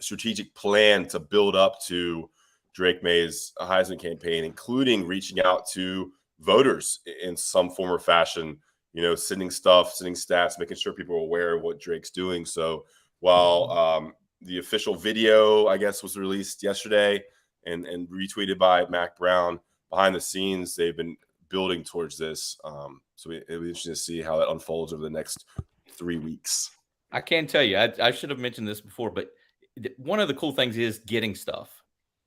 strategic plan to build up to Drake May's Heisman campaign, including reaching out to voters in some form or fashion, sending stats, making sure people are aware of what Drake's doing. So while the official video, I guess, was released yesterday and retweeted by Mac Brown, behind the scenes, they've been building towards this. So it'll be interesting to see how that unfolds over the next 3 weeks. I can tell you, I should have mentioned this before, but one of the cool things is getting stuff.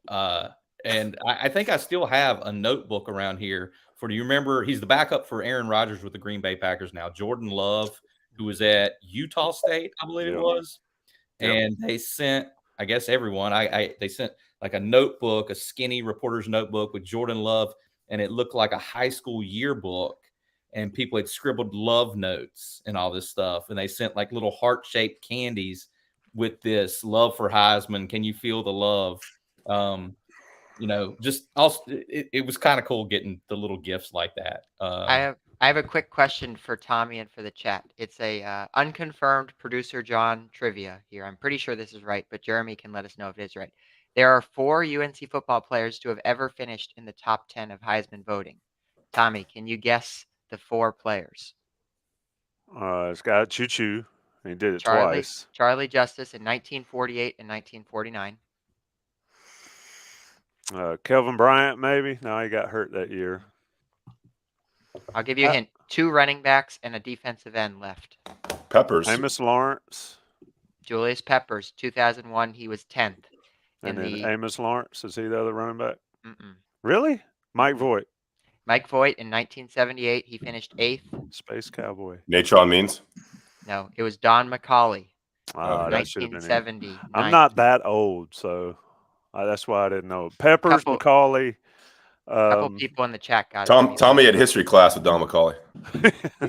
And I think I still have a notebook around here do you remember, he's the backup for Aaron Rodgers with the Green Bay Packers now, Jordan Love, who was at Utah State, I believe it was. Yep. And they sent, I guess everyone, they sent like a notebook, a skinny reporter's notebook with Jordan Love, and it looked like a high school yearbook. And people had scribbled love notes and all this stuff. And they sent like little heart-shaped candies with this love for Heisman. Can you feel the love? Just also, it was kind of cool getting the little gifts like that. I have a quick question for Tommy and for the chat. It's a unconfirmed producer John trivia here. I'm pretty sure this is right, but Jeremy can let us know if it is right. There are 4 UNC football players to have ever finished in the top 10 of Heisman voting. Tommy, can you guess the 4 players? It's got Choo-Choo. He did it twice. Charlie Justice in 1948 and 1949. Kelvin Bryant, maybe? No, he got hurt that year. I'll give you a hint. 2 running backs and a defensive end left. Peppers. Amos Lawrence. Julius Peppers, 2001. He was 10th. And then Amos Lawrence, is he the other running back? Mm-mm. Really? Mike Voigt. Mike Voigt in 1978. He finished 8th. Space Cowboy. Natron Means? No, it was Don McCauley. That should have been 1970. I'm not that old, so that's why I didn't know. Peppers, McCauley. A couple people in the chat got it. Tommy had history class with Don McCauley.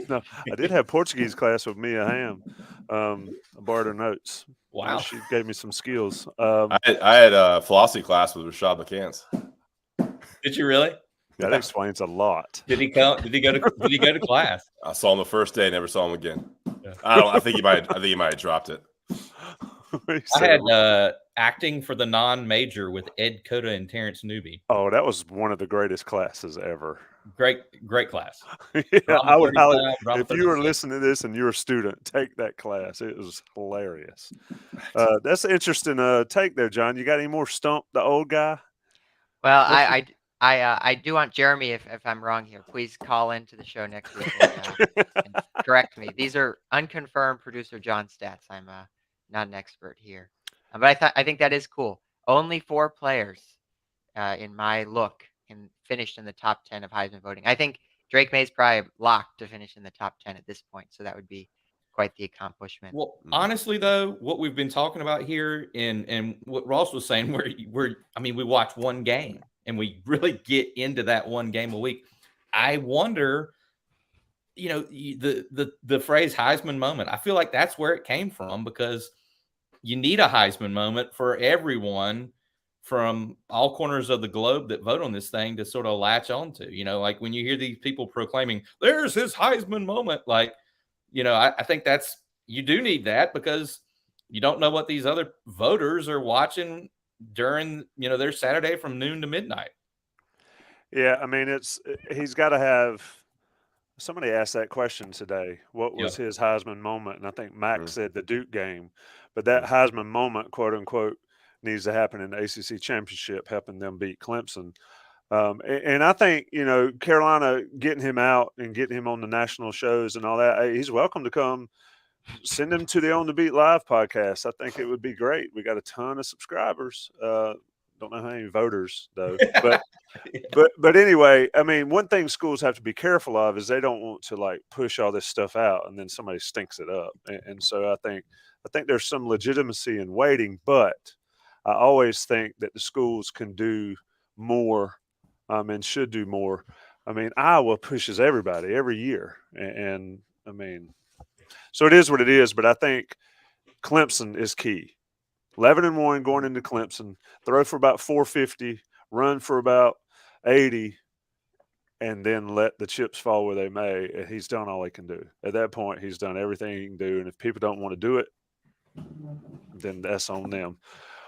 No, I did have Portuguese class with Mia Hamm. I borrowed her notes. Wow. She gave me some skills. I had philosophy class with Rashad McCants. Did you really? That explains a lot. Did he go to class? I saw him the first day, never saw him again. Yeah. I think he might have dropped it. I had acting for the non-major with Ed Cota and Terrence Newby. Oh, that was one of the greatest classes ever. Great class. Yeah, I would highly, if you were listening to this and you're a student, take that class. It was hilarious. That's an interesting take there, John. You got any more Stump the old guy? Well, I do want Jeremy, if I'm wrong here, please call into the show next week and correct me. These are unconfirmed producer John stats. I'm not an expert here, but I think that is cool. Only 4 players in my look finished in the top 10 of Heisman voting. I think Drake May's probably locked to finish in the top 10 at this point, so that would be quite the accomplishment. Well, honestly, though, what we've been talking about here and what Ross was saying, we watch one game and we really get into that one game a week. I wonder, the phrase Heisman moment, I feel like that's where it came from, because you need a Heisman moment for everyone from all corners of the globe that vote on this thing to sort of latch onto. Like when you hear these people proclaiming, there's his Heisman moment, like, I think you do need that, because you don't know what these other voters are watching during, their Saturday from noon to midnight. Yeah, I mean, he's got to have. Somebody asked that question today. What was his Heisman moment? And I think Max said the Duke game, but that Heisman moment, quote unquote, needs to happen in the ACC championship, helping them beat Clemson. And I think, Carolina getting him out and getting him on the national shows and all that, hey, he's welcome to come. Send him to the On the Beat Live podcast. I think it would be great. We got a ton of subscribers. Don't know how many voters though, but but anyway, I mean, one thing schools have to be careful of is they don't want to like push all this stuff out and then somebody stinks it up. And so I think there's some legitimacy in waiting, but I always think that the schools can do more and should do more. I mean, Iowa pushes everybody every year, and I mean, so it is what it is. But I think Clemson is key. 11-1 going into Clemson, throw for about 450, run for about 80, and then let the chips fall where they may. And he's done all he can do. At that point, he's done everything he can do. And if people don't want to do it, then that's on them.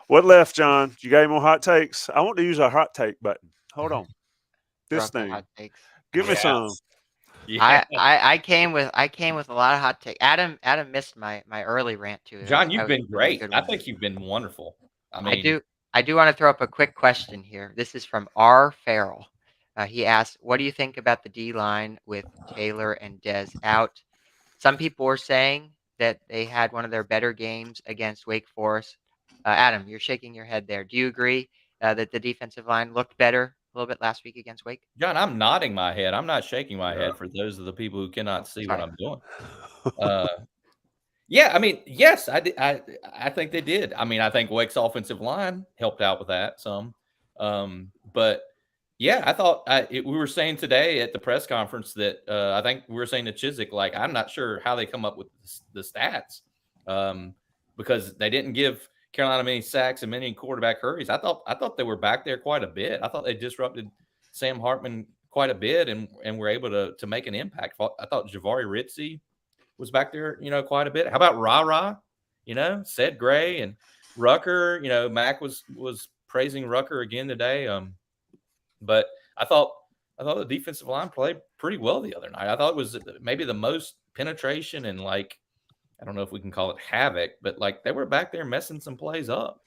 What left, John? You got any more hot takes? I want to use our hot take button. Hold on. This thing. Hot takes. Give me some. Yeah. I came with a lot of hot takes. Adam missed my early rant too. John, you've been great. I think you've been wonderful. I do want to throw up a quick question here. This is from R. Farrell. He asked, what do you think about the D-line with Taylor and Dez out? Some people were saying that they had one of their better games against Wake Forest. Adam, you're shaking your head there. Do you agree that the defensive line looked better a little bit last week against Wake? John, I'm nodding my head. I'm not shaking my head for those of the people who cannot see what I'm doing. Yeah, I mean, yes, I think they did. I mean, I think Wake's offensive line helped out with that some. But yeah, I thought we were saying today at the press conference that I think we were saying to Chizik, like, I'm not sure how they come up with the stats because they didn't give Carolina many sacks and many quarterback hurries. I thought they were back there quite a bit. I thought they disrupted Sam Hartman quite a bit and were able to make an impact. I thought Jahvaree Ritzie was back there, quite a bit. How about Ra? Ced Gray and Rucker. Mac was praising Rucker again today. But I thought the defensive line played pretty well the other night. I thought it was maybe the most penetration and, like, I don't know if we can call it havoc, but like they were back there messing some plays up.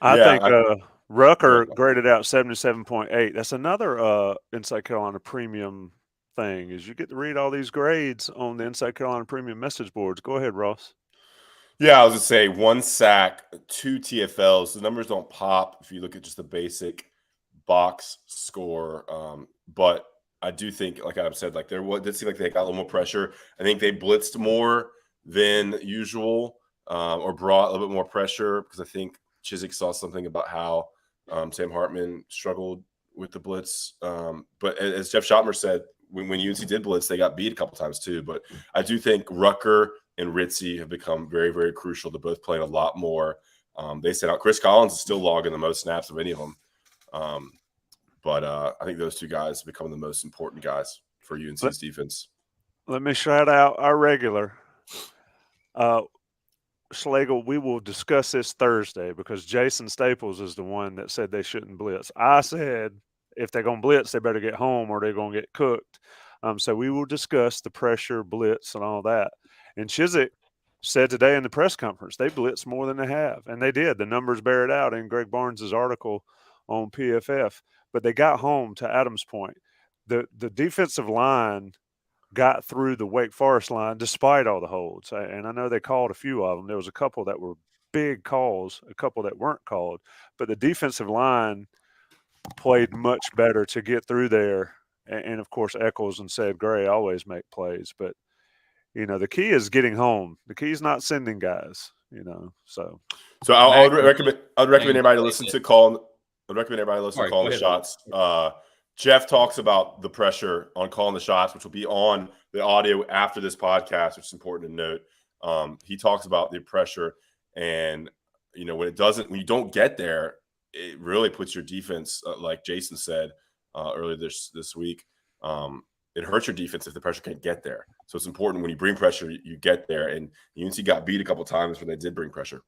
I think Rucker graded out 77.8. That's another Inside Carolina Premium thing is you get to read all these grades on the Inside Carolina Premium message boards. Go ahead, Ross. Yeah, I was going to say 1 sack, 2 TFLs. The numbers don't pop if you look at just the basic box score. But I do think, like Adam said, like did seem like they got a little more pressure. I think they blitzed more than usual or brought a little bit more pressure because I think Chizik saw something about how Sam Hartman struggled with the blitz. But as Jeff Schottmer said, when UNC did blitz, they got beat a couple times too. But I do think Rucker and Ritzie have become very, very crucial to both playing a lot more. They sent out Chris Collins is still logging the most snaps of any of them. But I think those two guys become the most important guys for UNC's defense. Let me shout out our regular. Schlegel, we will discuss this Thursday because Jason Staples is the one that said they shouldn't blitz. I said if they're going to blitz, they better get home or they're going to get cooked. So we will discuss the pressure, blitz, and all that. And Chizik said today in the press conference they blitzed more than they have, and they did. The numbers bear it out in Greg Barnes's article on PFF. But they got home, to Adam's point. The defensive line got through the Wake Forest line despite all the holds. And I know they called a few of them. There was a couple that were big calls, a couple that weren't called. But the defensive line played much better to get through there. And of course, Eccles and Ced Gray always make plays. But, the key is getting home. The key is not sending guys, So I would recommend everybody to listen to call. I'd recommend everybody listen to Calling the Shots. Jeff talks about the pressure on calling the shots, which will be on the audio after this podcast, which is important to note. He talks about the pressure and, when you don't get there, it really puts your defense, like Jason said earlier this week. It hurts your defense if the pressure can't get there. So it's important when you bring pressure, you get there. And UNC got beat a couple times when they did bring pressure.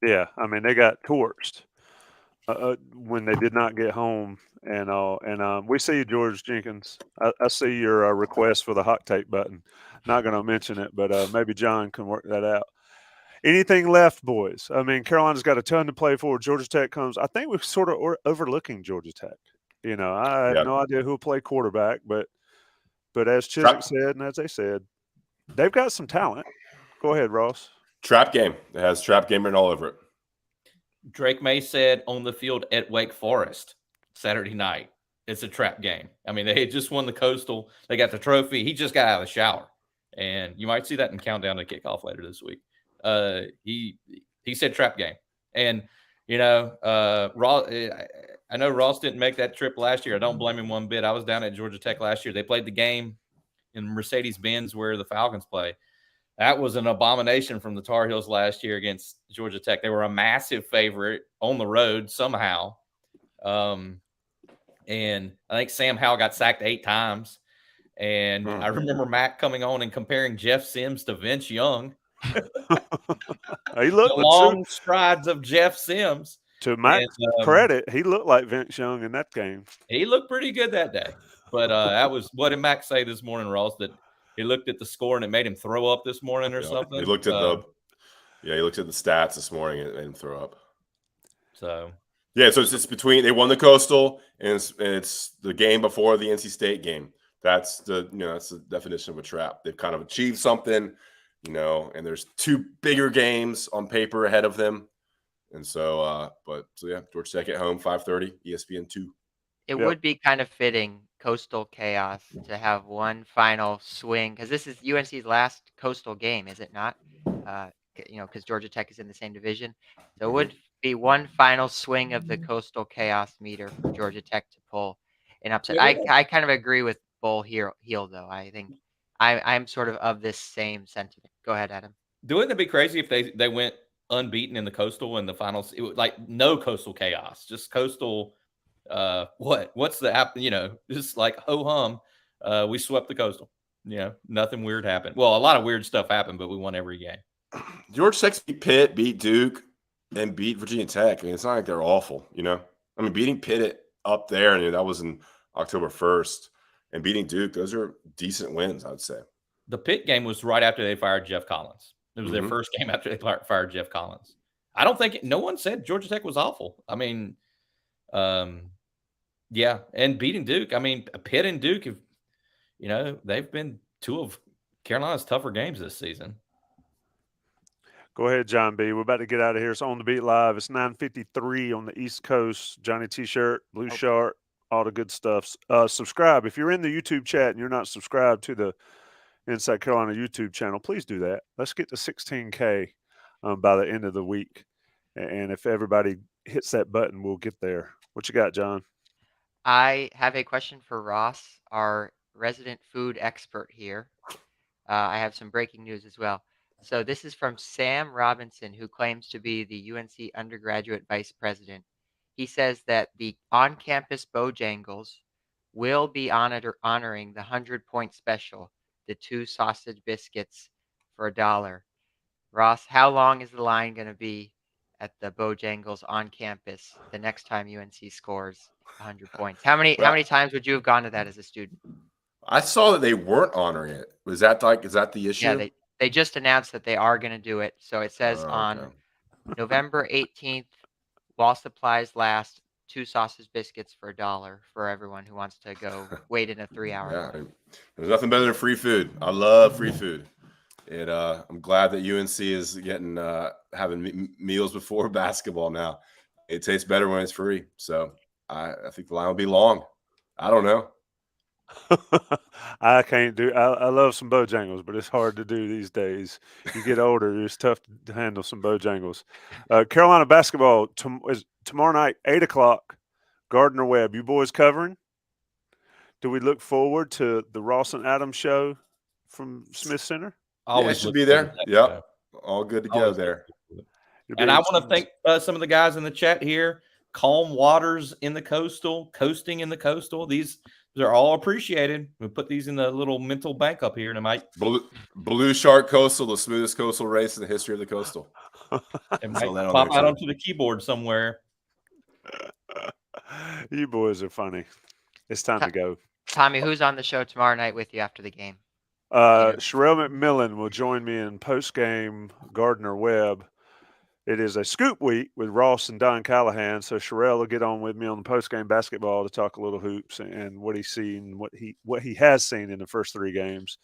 Yeah, I mean, they got torched when they did not get home and all. And we see you, George Jenkins. I see your request for the hot take button. Not going to mention it, but maybe John can work that out. Anything left, boys? I mean, Carolina's got a ton to play for. Georgia Tech comes. I think we're sort of overlooking Georgia Tech. You know, I have no idea who'll play quarterback, but as Chiswick said and as they said, they've got some talent. Go ahead, Ross. Trap game. It has trap game written all over it. Drake May said on the field at Wake Forest Saturday night, it's a trap game. I mean, they had just won the Coastal. They got the trophy. He just got out of the shower. And you might see that in countdown to kickoff later this week. He said trap game. And, you know, Ross, I know Ross didn't make that trip last year. I don't blame him one bit. I was down at Georgia Tech last year. They played the game in Mercedes-Benz where the Falcons play. That was an abomination from the Tar Heels last year against Georgia Tech. They were a massive favorite on the road somehow. And I think Sam Howell got sacked 8 times. And I remember Matt coming on and comparing Jeff Sims to Vince Young. He looked the long strides of Jeff Sims. To Matt's credit, he looked like Vince Young in that game. He looked pretty good that day. But that was – what did Mac say this morning, Ross, that he looked at the score and it made him throw up this morning or something? He looked at he looked at the stats this morning and it made him throw up. So it's between – they won the Coastal and it's the game before the NC State game. That's that's the definition of a trap. They've kind of achieved something, and there's 2 bigger games on paper ahead of them. And so, Georgia Tech at home, 5:30, ESPN 2. It would be kind of fitting, Coastal Chaos, to have one final swing, because this is UNC's last Coastal game, is it not? Because Georgia Tech is in the same division. So it would be one final swing of the Coastal Chaos meter for Georgia Tech to pull an upset. Yeah. I kind of agree with Bull Heel, though. I think I'm sort of this same sentiment. Go ahead, Adam. Wouldn't it be crazy if they went unbeaten in the Coastal in the finals? It would, like, no Coastal Chaos, just Coastal. What's the app? Just like ho hum. We swept the Coastal. Nothing weird happened. Well, a lot of weird stuff happened, but we won every game. Georgia Tech beat Pitt, beat Duke, and beat Virginia Tech. I mean, it's not like they're awful. I mean, beating Pitt up there, and that was in October 1st, and beating Duke, those are decent wins, I would say. The Pitt game was right after they fired Jeff Collins. It was their first game after they fired Jeff Collins. I don't think no one said Georgia Tech was awful. I mean, yeah, and beating Duke. I mean, Pitt and Duke have, they've been 2 of Carolina's tougher games this season. Go ahead, John B. We're about to get out of here. It's On the Beat Live. It's 9:53 on the East Coast. Johnny T-shirt, Blue Shark, all the good stuff. Subscribe. If you're in the YouTube chat and you're not subscribed to the Inside Carolina YouTube channel, please do that. Let's get to 16K by the end of the week. And if everybody hits that button, we'll get there. What you got, John? I have a question for Ross, our resident food expert here. I have some breaking news as well. So this is from Sam Robinson, who claims to be the UNC undergraduate vice president. He says that the on-campus Bojangles will be honoring the 100-point special, the 2 sausage biscuits for $1. Ross, how long is the line going to be at the Bojangles on campus the next time UNC scores 100 points? How many times would you have gone to that as a student? I saw that they weren't honoring it. Is that the issue? Yeah, they just announced that they are going to do it. So it says on November 18th, while supplies last, 2 sausage biscuits for $1 for everyone who wants to go wait in a 3-hour line. There's nothing better than free food. I love free food. I'm glad that UNC is getting having meals before basketball now. It tastes better when it's free. So I think the line will be long. I don't know. I can't do. I love some Bojangles, but it's hard to do these days. You get older, it's tough to handle some Bojangles. Carolina basketball is tomorrow night, 8:00. Gardner Webb. You boys covering? Do we look forward to the Ross and Adams show from Smith Center? Always should be there. Yep. All good to go there. And I want to thank some of the guys in the chat here. Calm waters in the coastal, coasting in the coastal. These are all appreciated. We put these in the little mental bank up here tonight. Blue Shark Coastal, the smoothest coastal race in the history of the coastal. It might pop out onto the keyboard somewhere. You boys are funny. It's time to go. Tommy, who's on the show tomorrow night with you after the game? Sherelle McMillan will join me in post-game Gardner Webb. It is a scoop week with Ross and Don Callahan, so Sherelle will get on with me on the post-game basketball to talk a little hoops and what he's seen, what he has seen in the first 3 games.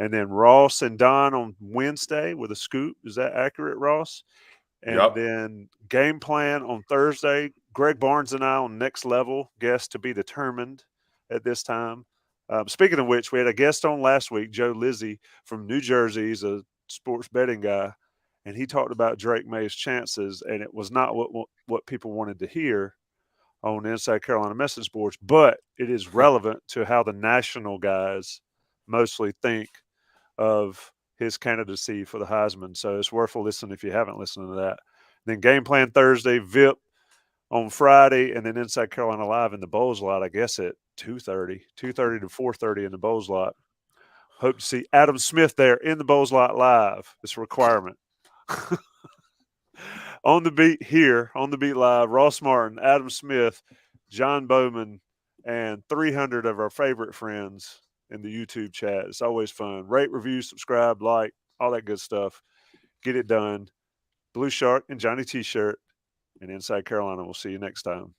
And then Ross and Don on Wednesday with a scoop. Is that accurate, Ross? And then game plan on Thursday. Greg Barnes and I on Next Level, guest to be determined at this time. Speaking of which, we had a guest on last week, Joe Lizzie from New Jersey. He's a sports betting guy, and he talked about Drake May's chances, and it was not what people wanted to hear on Inside Carolina message boards, but it is relevant to how the national guys mostly think of his candidacy for the Heisman. So it's worth a listen if you haven't listened to that. Then game plan Thursday, VIP on Friday, and then Inside Carolina Live in the Bowls lot, I guess at 2:30 to 4:30 in the Bowls lot. Hope to see Adam Smith there in the Bowls lot live. It's a requirement. On the beat here, on the beat live, Ross Martin, Adam Smith, John Bauman, and 300 of our favorite friends in the YouTube chat. It's always fun. Rate, review, subscribe, like, all that good stuff. Get it done. Blue Shark and Johnny TShirt and Inside Carolina. We'll see you next time.